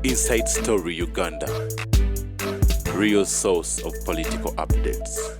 Inside Story Uganda, real source of political updates.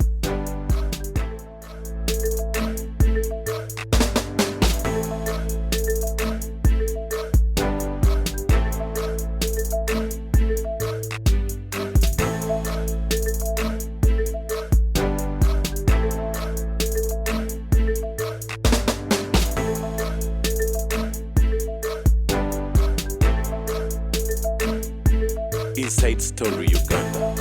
Inside Story Uganda.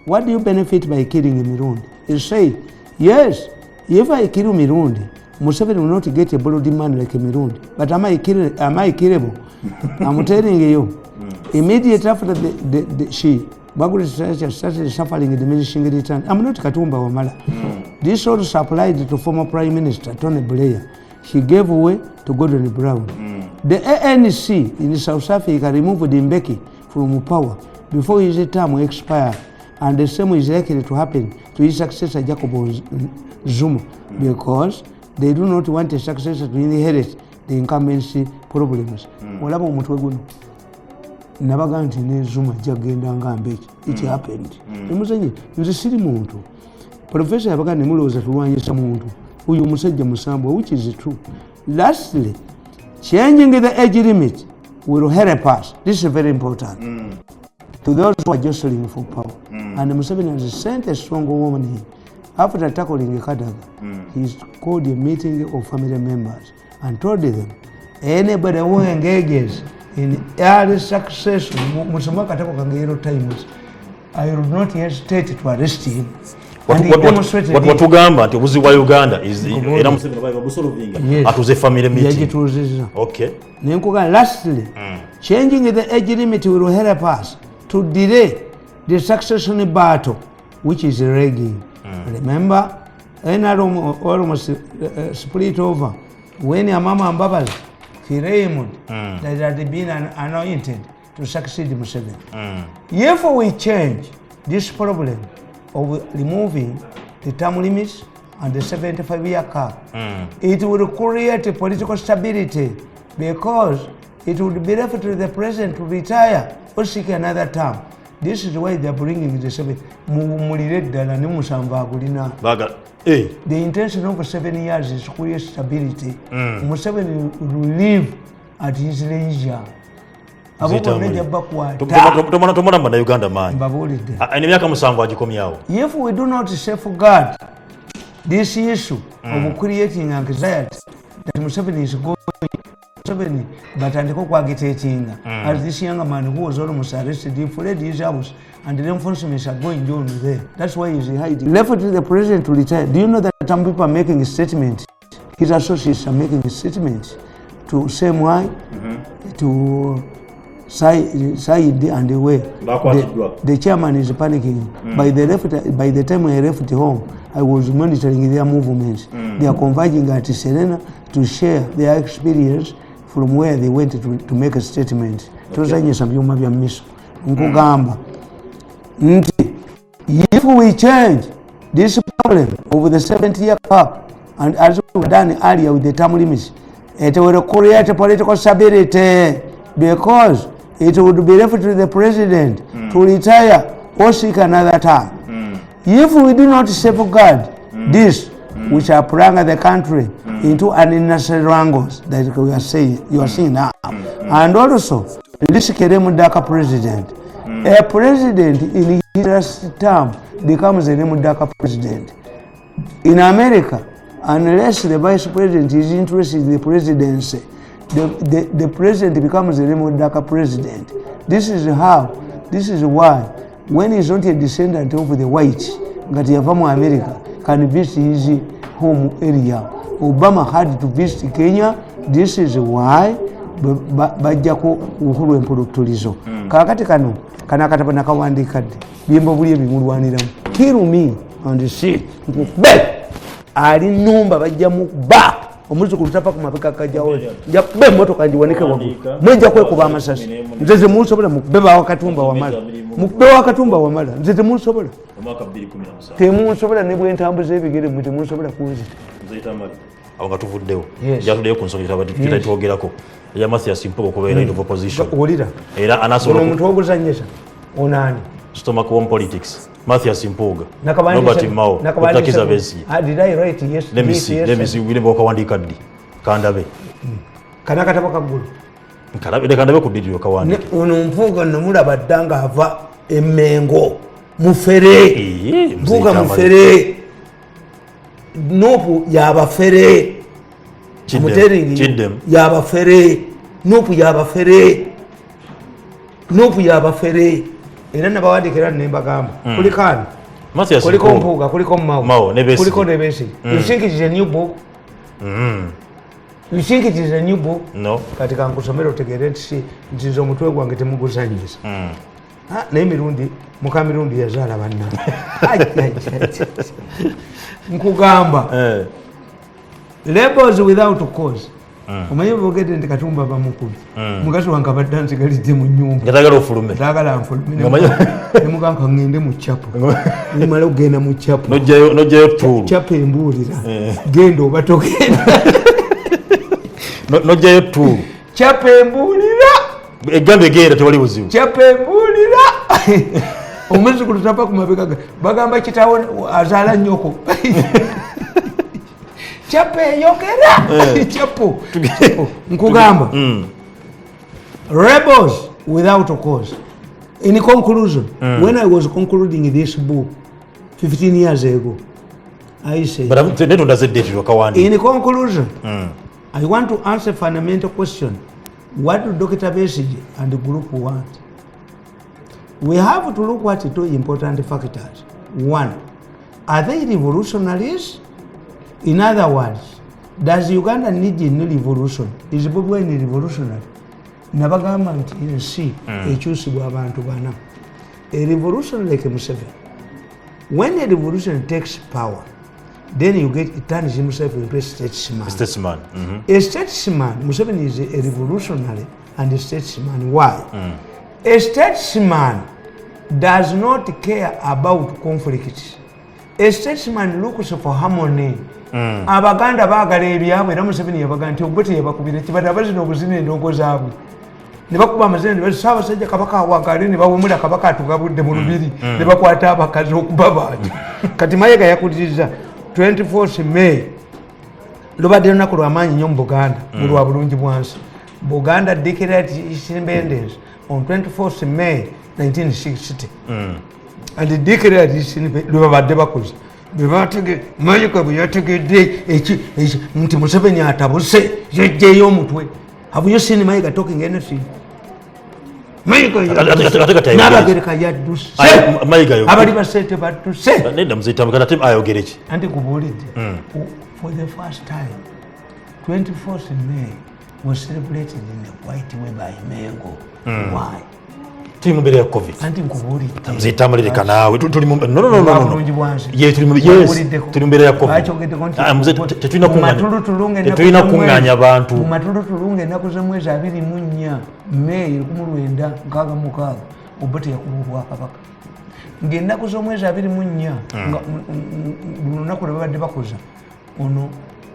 What do you benefit by killing Mirundi? You say, yes, if I kill Mirundi, Museveni will not get a bloody man like a Mirundi. But am I killable? I'm telling you, immediately after Baguli started suffering and diminishing return. I'm not Katumba Wamala. This also supplied to former Prime Minister Tony Blair. He gave way to Gordon Brown. The ANC in South Africa removed Mbeki from power before his term expired, and the same is likely to happen to his successor Jacob Zuma, because they do not want a successor to inherit the incumbency problems. Olaba omutwe guno nabaga nti ne Zuma jagenda ngambeki it happened. Emuzenye nze siri muntu professor yabaga ne muloza tulwanyisa muntu uyu musajja musambwa, which is true. Lastly, changing the age limit will help us. This is very important. To those who are jostling for power. And Museveni has sent a strong woman in. After tackling Kadaga, he called a meeting of family members and told them, anybody who engages in early success, times, I will not hesitate to arrest him. What Uganda nti obuzi wa Uganda is era Museveni bayiba busolovinga atuze family meeting. Okay. Lastly, changing the age limit will help us to delay the succession battle, which is rigging. Remember, NRM almost split over when Amama and Babas, Raymond, that had been anointed to succeed Museveni. If we change this problem of removing the term limits and the 75-year cap, it will create a political stability, because it would be left to the president to retire or seek another term. This is why they are bringing the 7. The intention of 7 years is to create stability. Museveni will live at his leisure. If we do not safeguard this issue of creating anxiety that Museveni is going, but agitating as this young man who was almost arrested, he fled his house and the enforcement are going on there. That's why he's hiding. Left to the president to retire. Do you know that some people are making a statement? His associates are making a statement to same way to Said and the way. The chairman is panicking. By the time I left home, I was monitoring their movements. They are converging at Serena to share their experience from where they went to make a statement. If we change this problem over the 70-year cap, and as we've done earlier with the term limits, it will create a political stability, because it would be left to the president to retire or seek another term. If we do not safeguard this, we shall plunge the country into unnecessary wrangles that you are seeing now. And also, this Mudaka president. A president in his last term becomes a Mudaka president. In America, unless the vice president is interested in the presidency, the president becomes a Mudaka president. This is why, when he's not a descendant of the whites, Gatiafamu America can visit his home area. Obama had to visit Kenya. This is why bajjako uhuru empulutulizo. Kakati kano kanakataba nakawandikadde bimbo buli ebimulwaniramu. Kill me on the seat. Ali numba bajja muba omuzukulu tapa ku mapeka kajjawo. Nja be motoka ndiwanike wabu. Mwenja kwekuba Amasasi. Nze musobola mukubeba Katumba wamala. Mukubeba Katumba wamala. Nze musobola. Omwaka 2017. Temunsobola ne bwe ntambuza ebigere muti munsobola kunzita. Nze Tamale. abo nga tuvuddewo jatuddeyo ku nsonga twogerako eya Mathias Mpuuga okubeera in opposition era anasobola omuntu w'okuzannyisa onaani stomach worm politics Mathias Mpuuga Robert Mao Takiza Besigye did I write yes let me see wile bwakawandiika ddi kandabe kana katabo kaggulu kandabe ku ddiiro kawandiika ono Mpuuga namulaba dda ng'ava Emmengo mufere Mpuuga mufere Nuupu yabafere Muteringi yabafere Nuupu yabafere era nabawandiikira nembagamba kulikani kuliko Mpuuga kuliko Mao kuliko ne Besigye you think it is a new book you think it is a new book no kati kankusomera otegeere nti nze omutwe gwange temuguzanyiza naye Mirundi muka Mirundi yazaala banna nkugamba labels without cause omanyi bogedde nti Katumba bamukubi mukazi wange abadde ansigalidde mu nnyumba yatagala ofulume tagala nfulume nemugamba ngende mu chapo nimala okugenda mu chapo nojjayo tulu chapo embuulira genda oba togenda nojjayo tulu chapo embuulira egambe egenda tewali buzibu chapo embuulira omuzukulu tava ku mabega bagamba kitaawo azaala nnyoko chapo eyogera chapo nkugamba rebels without a cause in conclusion when I was concluding this book 15 years ago I said in conclusion I want to answer a fundamental question. What do Dr. Besigye and the group want? We have to look at two important factors. One, are they revolutionaries? In other words, does Uganda need a new revolution? Is Bobi Wine revolutionary? Nabagamba nti ensi ekyusibwa abantu bana. A revolution like Museveni. When a revolution takes power, then it turns himself into a statesman. A statesman, Museveni is a revolutionary and a statesman. Why? A statesman does not care about conflict. A statesman looks for harmony. Abaganda baagala ebyabwe era Museveni yabagamba nti ogwete yabakubira kibadde abazina obuzina endongo zaabwe ne bakuba amazina ne Ssaabasajja Kabaka awagale ne bawumula Kabaka atugabudde mu lubiri ne bakwata abakazi okuba bantu kati Mayiga yakuliriza 24 May lubadde lunaku lw'amaanyi nnyo mu Buganda mu lwa bulungi bwansi. Buganda declared its independence on 24 May 1960 and declared its independence lwebabadde bakoze bebatege Mayiga bwe yategedde nti Museveni atabuse yajjeyo omutwe. Have you seen Mayiga talking anything? Mayiga n'abagereka yadduse abali basente badduse nedda muzitamukana te ayogere ki anti kubuulidde for the first time 24th May was celebrated in the white way by Mengo. Why? tuli mu mbeera ya covid anti nkubuulidde muzitambulireka naawe tuli mu mbeera ya covid tetulina kuŋŋaanya bantu mu matulutulunga ennaku z'omwezi 24 May 1966 Obote yakubulwa Kabaka ng'ennaku z'omwezi 24 nga lunaku lwe babadde bakoza ono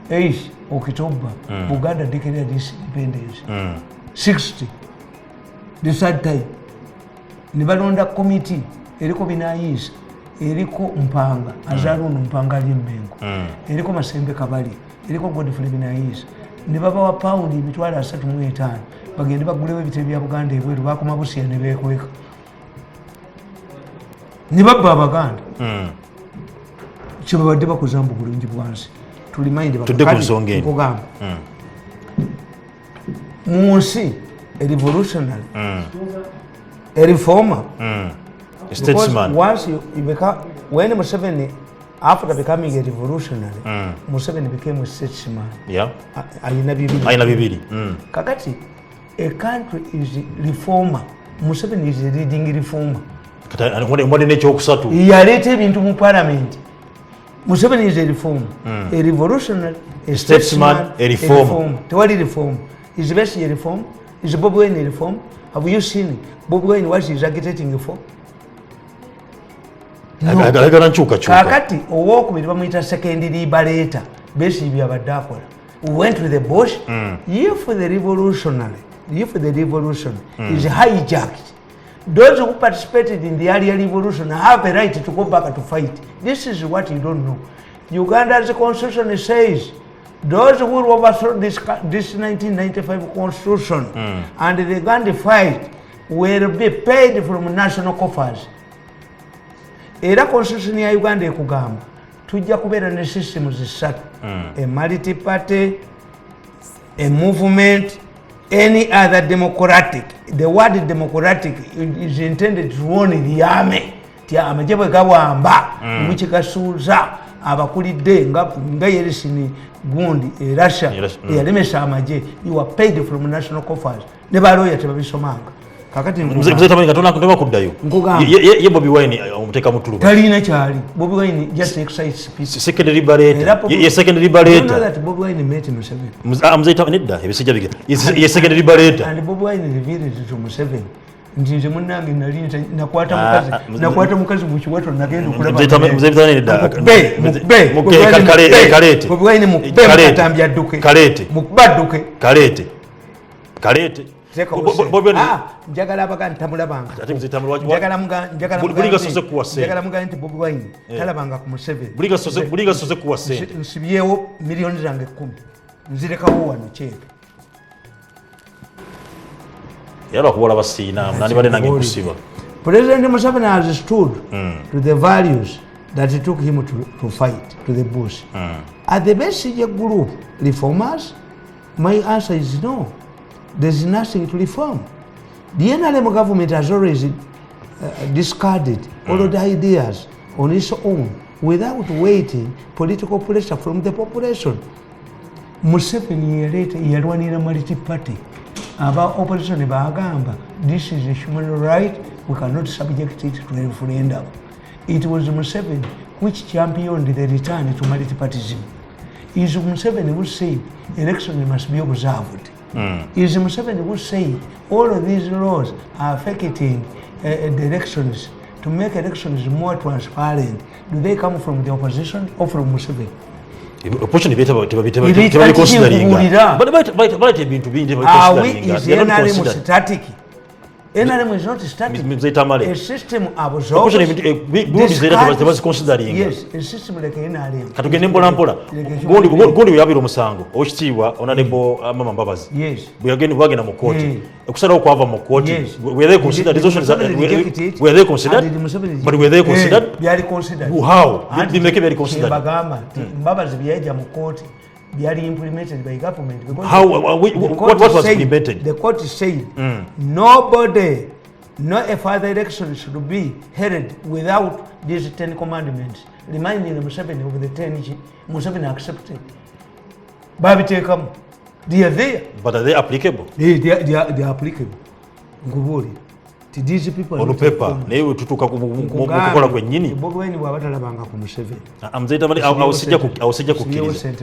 8 October Buganda declared its independence 60 the third time ne balonda komiti eriko binayiisa eriko Mpanga azaala ono Mpanga ali Mmengo eriko Masembe Kabali eriko Godfrey binayiisa ne babawa paundi emitwalo 35 bagende bagulewo ebitebe bya Buganda ebweru bakoma Busia ne beekweka ne babba Abaganda kyebabadde bakoza mu bulungi bwansi tulimayindi bakugamba mu nsi a revolutionary a reformer a statesman. Once you become, when Museveni, after becoming a revolutionary, Museveni became a statesman. Yeah. Ayina bibiri. Kakati, a country is a reformer. Museveni is a leading reformer. Yaleta ebintu mu parliament. Museveni is a reformer. A revolutionary, a statesman, a reformer. Tewali reform. Is Besigye a reform? Is Bobi Wine a reform? Have you seen Bobi Wine what he is agitating for? Kakati owokubiri bamuyita second liberator Besigye byabadde akola we went to the bush. If the revolution is hijacked, those who participated in the earlier revolution have a right to go back to fight. This is what you don't know. Uganda's constitution says those who will overthrow this 1995 constitution and the Uganda fight will be paid from national coffers. Era constitution ya Uganda ekugamba tujja kubeera ne systems zisatu, a multi-party, a movement, any other democratic. The word democratic is intended to warn the army. Tia amaje bwe gawamba mukikasuuza abakulidde nga yerisini gundi Russia yalemesa amaje. You are paid from national coffers. Ne baloya tebabisomanga. Kakati mzee tamani katona kutema kuddayo. Ye Bobi Wine omuteka mutulu. Talina kyali. Bobi Wine just exercise speech. Secondary liberator. Ye secondary liberator. You know that Bobi Wine met Museveni. Mzee tamani nedda ebisijja bige. Ye secondary liberator. And Bobi Wine revealed to Museveni. Nje munange nali nakwata mukazi mu kiwato nagenda okulaba. Mzee tamani nedda. Mukbe kalete. Bobi Wine mukbe atambya duke. Kalete. Mukbaduke. Kalete. Njagala abaga ntamulabanga. Buliga soze kuwa sente. Njagala muga nti Bobi Wine talabanga ku Museveni. Buliga soze kuwa sente. Nsibyewo milioni zange 10. Nzirekawo wano cheke. Yaba kubola basiina nani bale nange kusiba. President Museveni has stood to the values that it took him to fight to the bush. Are the basic group reformers? My answer is no. There's nothing to reform. The NRM government has always discarded all of the ideas on its own without waiting political pressure from the population. Museveni later yalwanira multi-party. About opposition bagamba, this is a human right, we cannot subject it to a referendum. It was Museveni which championed the return to multi-partyism. It is Museveni who said elections must be observed. It is Museveni who said all of these laws are affecting the elections to make elections more transparent. Do they come from the opposition or from Museveni? Opposition tebali considering. But ebintu bingi considering. Is the NRM static? NRM is not static. A system absorbs. Yes, a system like NRM. Katugende mpola mpola. Gondi yabira omusango. Okitiibwa onanebo Mama Mbabazi. Yes. Bwagenda mu court. Okusalawo kwava mu court. Were they considered resolutions? Were they considered? But were they considered? They are considered. How? Did they make it considered? Mbabazi byaja mu court. They are implemented by government. How? What was implemented? The court said nobody, no further election should be held without these 10 commandments. Reminding Museveni of the 10 Museveni accepted. Babitekamu. They are there. But are they applicable? They are applicable. Ngubuli. These people on paper naye tutuka kukola kwennyini. Bobi Wine bwabatalabanga ku Museveni. Amzaita mali awusijja kukkiriza.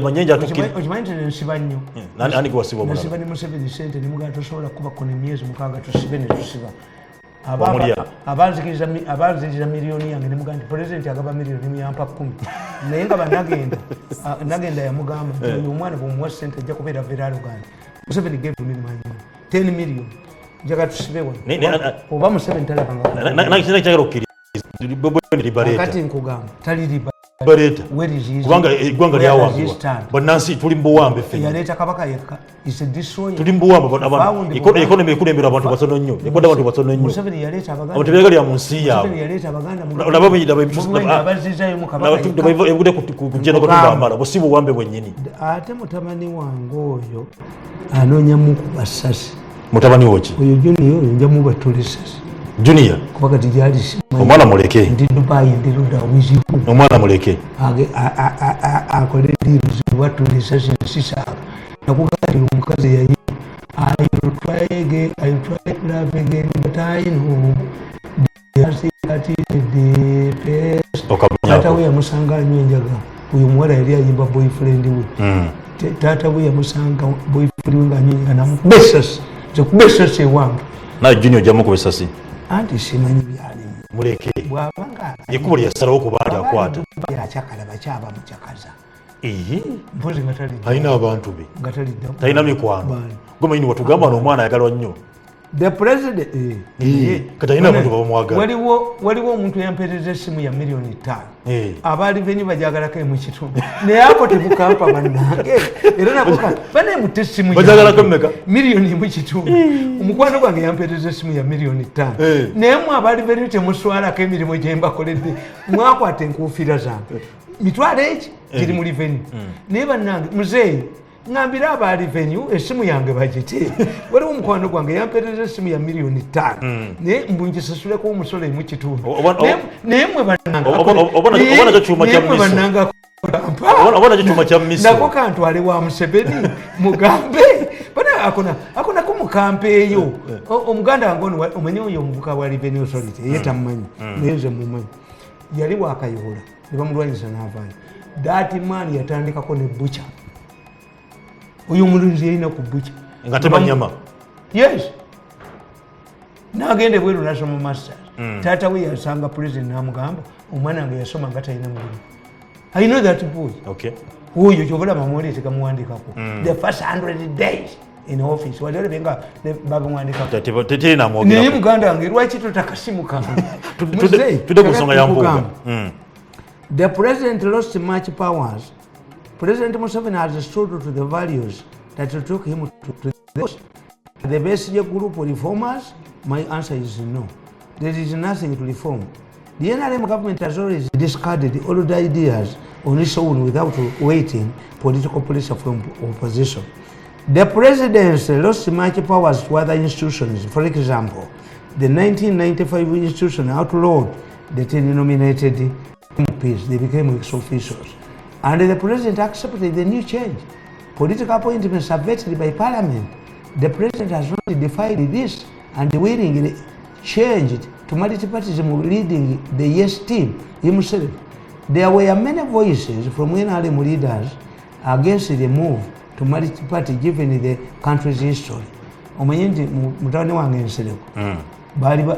Manyenja tukiri. Okimanyi nsiba nnyo. Nani kwasiba omulala. Nsiba ne Museveni sente ne mugaa tosobola kuba kono emyezi mukaaga tusibe ne tusiba. Abanzikiriza miliyoni yange ne mugaa nti pulezidenti agaba miliyoni muyampa 10. Naye nga nagenda yamugamba nti oyo omwana bw'omuwa sente ajja kubeera Veraro Uganda. Museveni gave me money. 10 million. Jaga tusibe wano. Oba Museveni talabanga. Nakitenda kyagala okkiriza. Bobi Wine liberator. Kati nkugamba tali liberator. Kubanga eggwanga lyawambibwa. Bannansi tuli mu buwambe ffe. Yaleeta kabaka yekka. Is a destroyer. Tuli mu buwambe. Economy ekulembera abantu batono nnyo. Ekonda abantu batono nnyo. Museveni yaleeta Abaganda. Abantu tebeegalira mu nsi yaabwe. Museveni yaleeta Abaganda. Olaba bwe ebisusu abazizaayo mu kabaka. Ebude ku Gen.Katumba amala. Busi buwambe bwennyini. Ate mutabani wange oyo anoonya mu Amasasi. Mutabani woki? Oyo Junior oyo njamu batulisasi. Junior? Kuba kati gyali omwana muleke. Ndi Dubai ndi ludda omuzibu. Omwana muleke. Akole deals batulisasi sisaba. Nakugamba omukazi yayi. I will try to love again, but I know the best. Tata we yamusanga nnyo enjaga. Uyu muwala yali ayimba boyfriend we. Tata we yamusanga boyfriend we ng'anyonyaga namubesasi. Kubesasi ewange. Na Junior jamu kubesasi. Anti simanyi byalimu. Muleke. Bwabanga. Ekubo lyasalawo okuba akwata. Yakyakala bakyaba mukyakaza. mpozi ngatali haina abantu be ngatali taina mikwano goma yini watugamba n'omwana ayagalwa nnyo the president kataina abantu bamwagala waliwo omuntu yampeereza essimu ya miliyoni 5 abaali venyu bajagalako emu kitundu naye ako tebukampa bannange era nabo baneemutta essimu bajagalako mmeka miliyoni emu kitundu omukwano gwange yampeereza essimu ya miliyoni 5 naye mwe abaali venyu temuswalako emirimu gye mbakoledde mwakwata enkuufiira zange mitwalo eki giri mu revenue naye bannange muzeeyi ngambira aba revenue essimu yange bagite waliwo omukwano gwange yampeereza essimu ya miliyoni 5 naye mbungisasuleko omusolo emu kitundu naye mwe bannange nako kantwale wa Museveni mugambe akona kumukampe eyo omuganda wange ono omanyi oyo omuvuka wa revenue authority ye tamumanyi naye nze mumanyi yali wakayola ne bamulwanyisa n'avaayo that man yatandikako ne butcher oyo omulunzi yalina ku butcher nga tebanyama yes n'agenda ebweru nasoma masters taata we yasanga president n'amugamba omwana wange yasoma nga talina mulimu I know that boy oyo kyobola mamwoli tegamuwandikako the first 100 days in office walebenga bagamwandikako naye muganda wange lwaki totakasimu kange tudde ku nsonga ya mpuuga the president lost much powers. President Museveni has stood to the values that took him to the basic group of reformers. My answer is no. There is nothing to reform. The NRM government has always discarded all the ideas on its own without waiting political pressure from opposition. The presidency lost much powers to other institutions. For example, the 1995 institution outlawed the nominated MPs. They became ex-officials. And the president accepted the new change. Political appointments are vetted by parliament. The president has not defied this and willingly changed to multipartyism leading the yes team himself. There were many voices from NRM leaders against the move to multi-party given the country's history. Omanyi mutane wange nsereko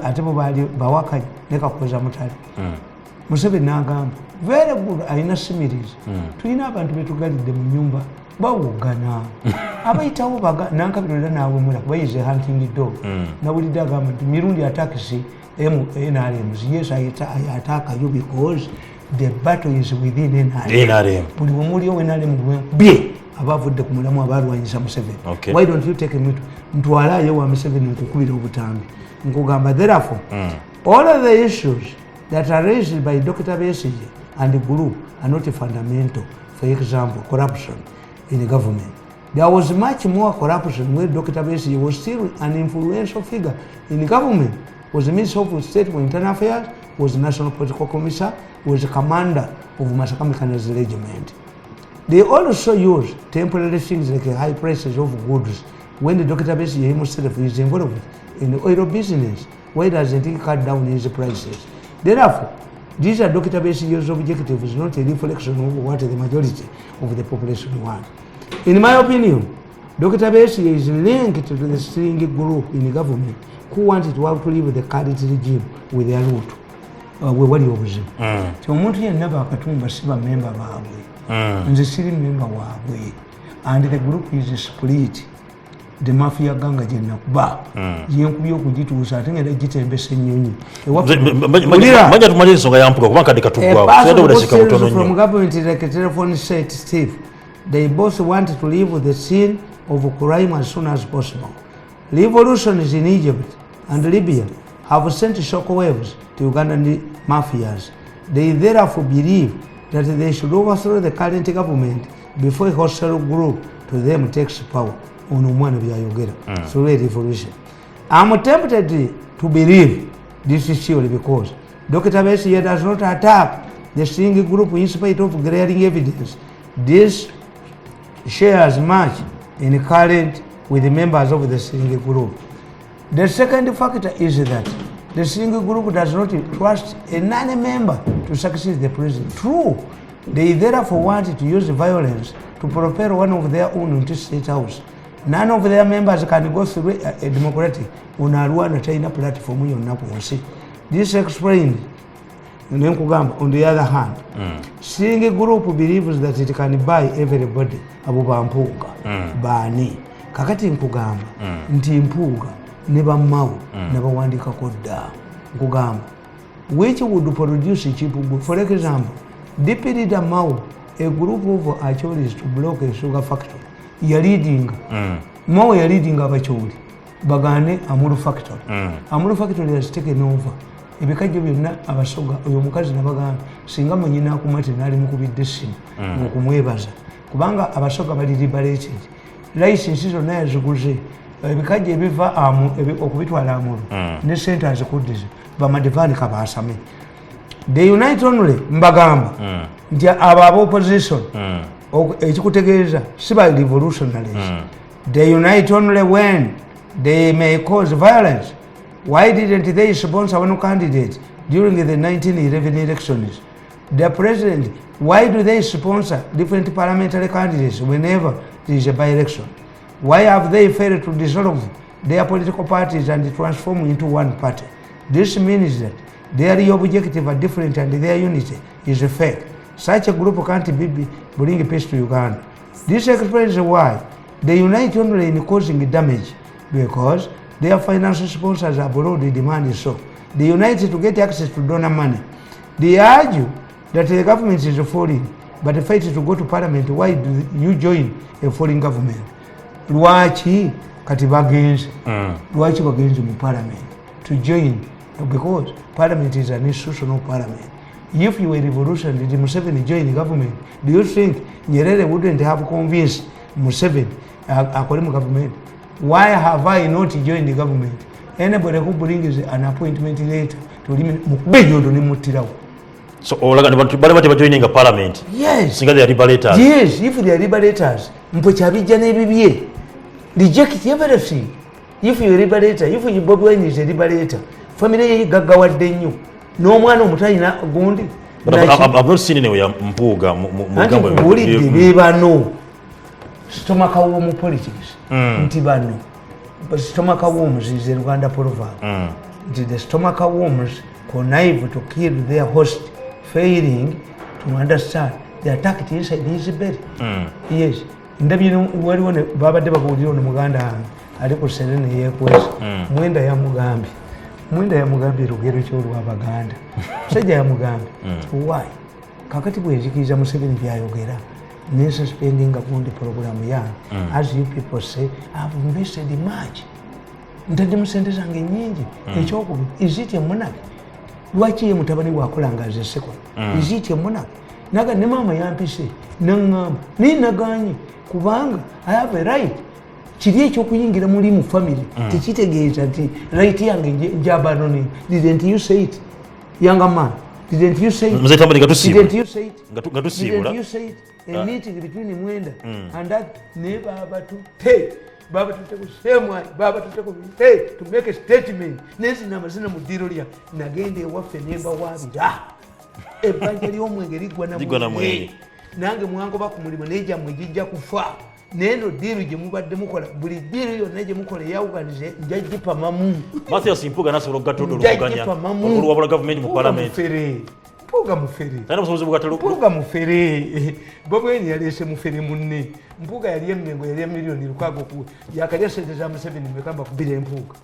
ate bo baali bawakanya ne Kakoza Mutale Museveni n'agamba very good alina similes tulina abantu betugalidde mu nyumba bawugana abayitawo nankabirira naawemula bayize hunting dog nawulidde agamba nti Mirundi attacks NRMs. Yes, I attack you because the battle is within NRM. Buli omuli NRM bye abavudde ku mulamu abalwanyisa Museveni. Why don't you take him ntwalayo wa Museveni nkukubira obutambi nkugamba therefore all of the issues that are raised by Dr. Besigye and the group are not fundamental. For example, corruption in the government. There was much more corruption where Dr. Besigye was still an influential figure in the government. Was the Minister of State for Internal Affairs, was the National Political Commissioner, was the commander of Masaka Mechanized Regiment. They also used temporary things like high prices of goods when the Dr. Besigye himself is involved in the oil business. Why doesn't he cut down his prices? Therefore, these are Dr. Besigye's objectives, not a reflection of what the majority of the population want. In my opinion, Dr. Besigye is linked to the string group in the government who wanted to outlive the current regime with their root. We wali obuzibu. Omuntu yenna Katumba siba member baabwe. Nze siri member waabwe. And the group is split. The mafia ganga jenna kuba. Yenkubye okugituusa ate ngenda gitembesa ennyonyi. Manya tumalire ensonga ya mpuga kubanga kati katugwawo. From government like telephone said Steve, they both want to leave the scene of crime as soon as possible. Revolutions in Egypt and Libya have sent shockwaves to Ugandan mafias. They therefore believe that they should overthrow the current government before a hostile group to them takes power on one of Uganda through a revolution. I'm tempted to believe this is surely because Dr. Besigye does not attack the string group in spite of glaring evidence. This shares much in current with the members of the string group. The second factor is that the string group does not trust a non-member to succeed the president. True, they therefore want to use violence to propel one of their own into state house. None of their members can go through a democratic on a China platform. This explains Nenkugamba, on the other hand, seeing a group believes that it can buy everybody, abo bampuuga, bani. Kakati nkugamba, nti mpuuga, neba mau, neba wandika kodda. Nkugamba, which would produce cheap goods. For example, Dipirida Mau, a group of Achoris to block a sugar factory. You're leading. Mau you're leading of Achori. Bagane, Amuru factory. Amuru factory has taken over. Ebikaji byonna abasoga oyo mukazi nabaga singa munyina kumati nali mukubidde simu okumwebaza kubanga abasoga bali liberated license zonna yaziguze ebikaji ebiva okubitwala amuru ne center azikuddize bamadivani kabasame the unite only mbagamba nti aba opposition ekikutegeeza siba revolutionaries they unite only when they may cause violence. Why didn't they sponsor one candidate during the 1911 elections? The president, why do they sponsor different parliamentary candidates whenever there is a by-election? Why have they failed to dissolve their political parties and transform into one party? This means that their objective are different and their unity is fake. Such a group can't bring peace to Uganda. This explains why they unite only in causing damage, because their financial sponsors abroad demand so. They unite to get access to donor money. They argue that the government is foreign, but fight to go to parliament. Why do you join a foreign government? Lwachi kati bagenzi. Lwachi bagenzi mu parliament to join, because parliament is an institutional parliament. If you were revolution, did Museveni join the government? Do you think Nyerere wouldn't have convinced Museveni according to government? Why have I not joined the government? Anybody who brings an appointment later to limit Mukbejo. So all are joining a parliament. Yes. Single they are liberators. Yes, if they are liberators, Mpuchabija reject everything. If you are liberator, if you Bob Wayne is a liberator, family Gagawa Denu, no one of Mutayna Gondi. But I've not seen anywhere Mpuga Mugamba. No. Stomach warm politics. Ntibano. But stomach worms is the Uganda proverb. The stomach worms connive to kill their host, failing to understand the attack inside his bed. Yes. Ndabino waliwo baba deba kuulira no Muganda ali ku serene yekwesa. Mwenda ya Mugambi. Mwenda ya Mugambi rugero kyolwa Abaganda. Sajja ya Mugambi. Why? Kakati bwenjikiza Museveni byayogera. Suspending the program, as you people say, I've invested much. Is it a monarch? Watch him Mutabani Wakulanga as a second. Is it a monarch? Naga Nemama Yampisi, Nangam, Ninagani, Kubanga, I have a right. Chidicho Kuyingira Mulimu family, Tichite Gates and right young Jabaroni. Didn't you say it? Younger man, didn't you say it? Didn't you say it? Didn't you say it? A meeting between Mwenda and that neighbor Babatu, hey, Babatu same way, Babatu hey, to make a statement. Nancy Namazina Mudirolia, and again they work the neighbor was a bunch of Mwangeri, Nanga Mwango Bakumanaja, Mujija Kufa, Neno Diri Jamuba Demukola, Buri or Najamukola Yaga, Jaji Pamamu. Matthias Impuga Nassau got to Pamamu, government parliament. Puga mufere. Puga mufere. Bobo yalese mufere munne. Mpuga yali emmengo yali milioni lukago ku. Yakalya sente za Museveni mekamba kubira empuga.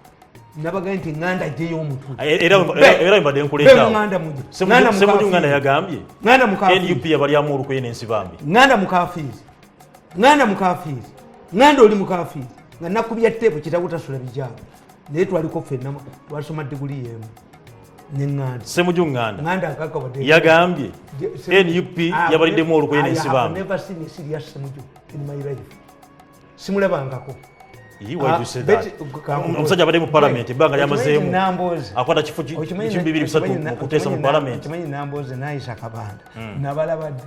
Nabaga nti nganda je y'omuntu. Era mbadde nkuleta. Nganda muje. Semuju nganda yagambye. Nganda mukafi. NUP yabali amuru ko yene nsibambi. Nganda mukafizi. Nganda mukafizi. Nganda oli mukafizi. Nga nakubya tepo kitabutasula bijabo. Naye twaliko ffenna twasoma diguli yemu. Nenganda. Semuju nganda. Nganda akaka wade. Yagambye. NUP yabalidde mu oluko yene nsibambi. I have never seen a serious Semuju in my life. Simulabangako. Why you say that? Omusajja abadde mu parliament ebbanga lyamazeemu akwata kifo kibibiri bisatu okuteesa mu parliament. Kimanyi Namboze n'Aisha Kabanda nabalabadde.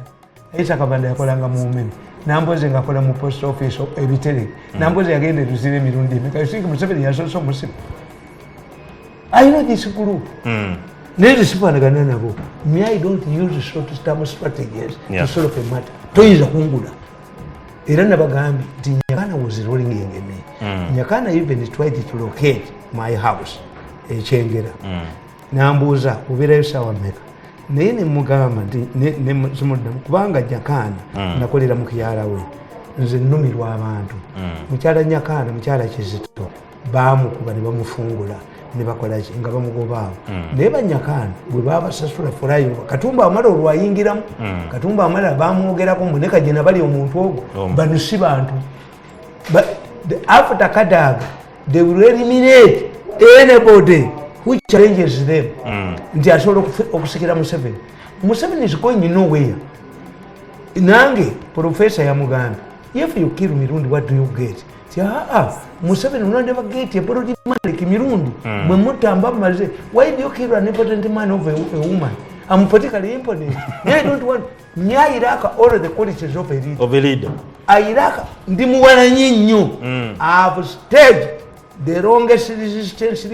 Aisha Kabanda yakolanga mu Umeme, Namboze ng'akola mu post office ebitere. Namboze yagenda Ruzira emirundi emeka. You think Museveni yasoose omusibe? I know this group. Naye tesifaanagana nabo. Me, I don't use short-term strategies to solve a matter. Toyinza kungula. Era nabagambye nti Nyakana was rolling in me. Nyakana even tried to locate my house, Chengera. Nambuuza obeerayo ssaawa mmeka? naye ne mugamba nti simuddamu kubanga Nyakaana nakolera mu kyala we nze nnumirwa abantu mukyala Nyakaana mukyala Kizito baamukuba ne bamufungula ne bakolaki nga bamugobaawo naye Banyakaana bwe babasasula fulayo Katumba amala olwayingiramu Katumba amala baamwogerako mu ne Kagina bali omuntu ogwo bano si bantu after Kadaga they will eliminate anybody who challenges them nti asobola okusikira Museveni is going nowhere. Nange professor ya Muganda, if you kill Mirundi, what do you get? Museveni will never get a product like Mirundi. Why do you kill an important man of a woman? I'm particularly important. I don't want Iraq all the qualities of a leader. Iraq, Dimuana Ninu, I've staged the longest resistance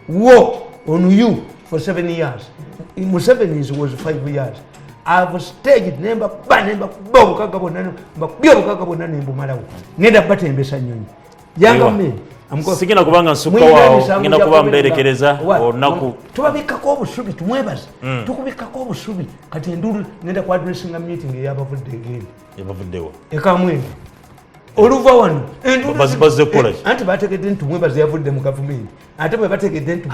war on you for 7 years. In Museveni's was 5 years. I've staged number Bob Kakabonano, but Bio Kakabonani in Bumaraw. Neither but in Besanyun. Young men, I'm going to Kubanga Sukawa, Ninakuba or Naku. To be Kako Subi, to Webers, to be Kako Subi, Katindu, neither quite dressing a meeting the above the game. You come in. Oluvawan bazze kola antibategedde nti mwebaze yavudde mu government ate bwe bategedde nti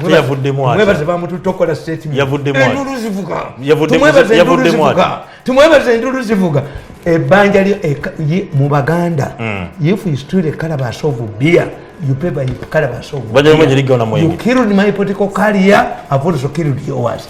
mwebaze bamutu tokola statement endulu zivuga tumwebaze endulu zivuga ebbanja mu Baganda if you steal a calabash of beer you pay by calabash of beer. You killed my political career, I've also killed yours.